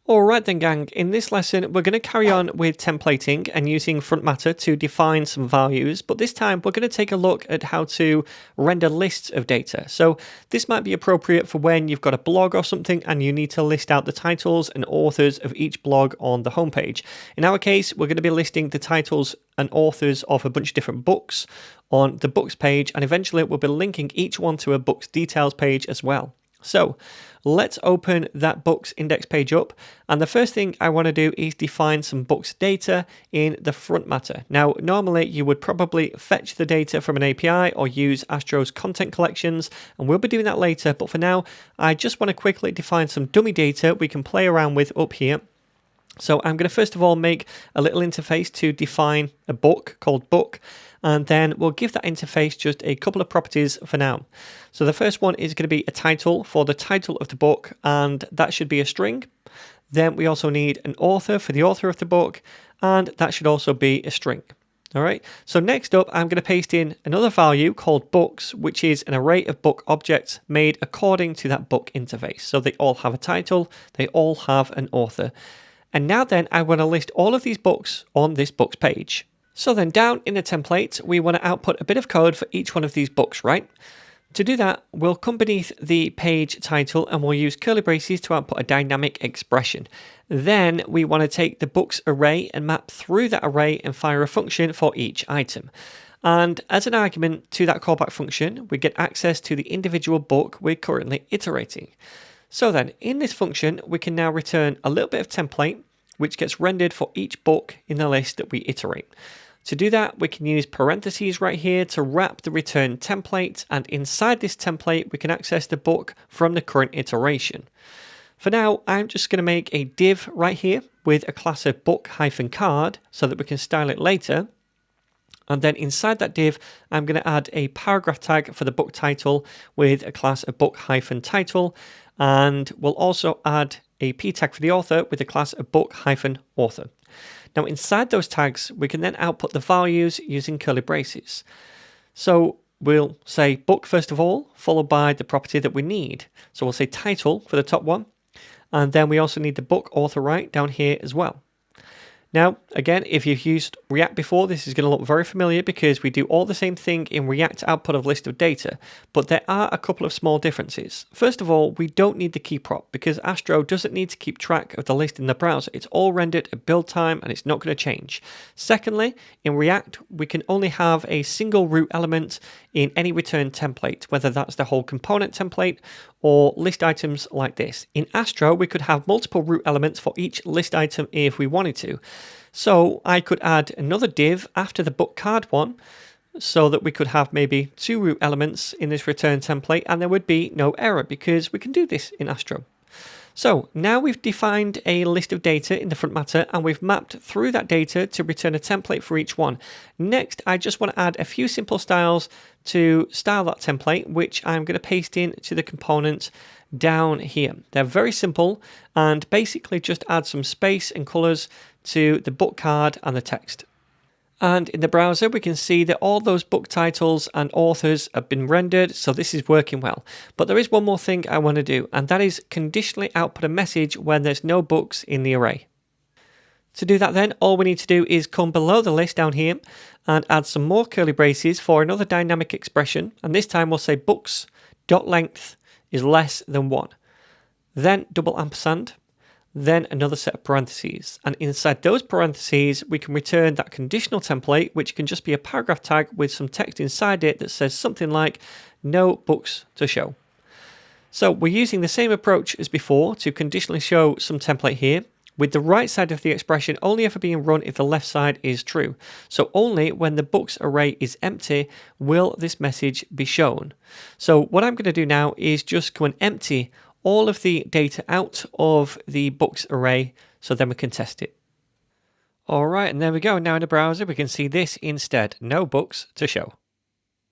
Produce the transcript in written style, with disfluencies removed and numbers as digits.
Alright then gang, in this lesson we're going to carry on with templating and using front matter to define some values, but this time we're going to take a look at how to render lists of data. So this might be appropriate for when you've got a blog or something and you need to list out the titles and authors of each blog on the homepage. In our case, we're going to be listing the titles and authors of a bunch of different books on the books page, and eventually we'll be linking each one to a books details page as well. So let's open that books index page up, and the first thing I want to do is define some books data in the front matter. Now normally you would probably fetch the data from an API or use Astro's content collections, and we'll be doing that later, but for now I just want to quickly define some dummy data we can play around with up here. So I'm going to first of all make a little interface to define a book called book, and then we'll give that interface just a couple of properties for now. So the first one is going to be a title for the title of the book, and that should be a string. Then we also need an author for the author of the book, and that should also be a string. All right, so next up I'm going to paste in another value called books, which is an array of book objects made according to that book interface. So they all have a title, they all have an author. And now then I want to list all of these books on this books page. So then down in the template, we want to output a bit of code for each one of these books, right? To do that, we'll come beneath the page title and we'll use curly braces to output a dynamic expression. Then we want to take the books array and map through that array and fire a function for each item. And as an argument to that callback function, we get access to the individual book we're currently iterating. So then in this function, we can now return a little bit of template, which gets rendered for each book in the list that we iterate. To do that, we can use parentheses right here to wrap the return template, and inside this template, we can access the book from the current iteration. For now, I'm just going to make a div right here with a class of book-card so that we can style it later. And then inside that div, I'm going to add a paragraph tag for the book title with a class of book-title. And we'll also add a p tag for the author with a class of book-author. Now inside those tags, we can then output the values using curly braces. So we'll say book first of all, followed by the property that we need. So we'll say title for the top one. And then we also need the book author right down here as well. Now, again, if you've used React before, this is going to look very familiar because we do all the same thing in React output of list of data, but there are a couple of small differences. First of all, we don't need the key prop because Astro doesn't need to keep track of the list in the browser. It's all rendered at build time and it's not going to change. Secondly, in React, we can only have a single root element in any return template, whether that's the whole component template or list items like this. In Astro, we could have multiple root elements for each list item if we wanted to. So I could add another div after the book card one so that we could have maybe two root elements in this return template and there would be no error because we can do this in Astro. So now we've defined a list of data in the front matter and we've mapped through that data to return a template for each one. Next, I just want to add a few simple styles to style that template, which I'm going to paste in to the component down here. They're very simple and basically just add some space and colors to the book card and the text. And in the browser, we can see that all those book titles and authors have been rendered, so this is working well. But there is one more thing I want to do, and that is conditionally output a message when there's no books in the array. To do that then, all we need to do is come below the list down here and add some more curly braces for another dynamic expression, and this time we'll say books.length is less than 1. Then double ampersand, then another set of parentheses, and inside those parentheses we can return that conditional template, which can just be a paragraph tag with some text inside it that says something like no books to show. So we're using the same approach as before to conditionally show some template here, with the right side of the expression only ever being run if the left side is true. So only when the books array is empty will this message be shown. So what I'm going to do now is just go and empty all of the data out of the books array so then we can test it. All right, and there we go. Now in the browser we can see this instead, no books to show.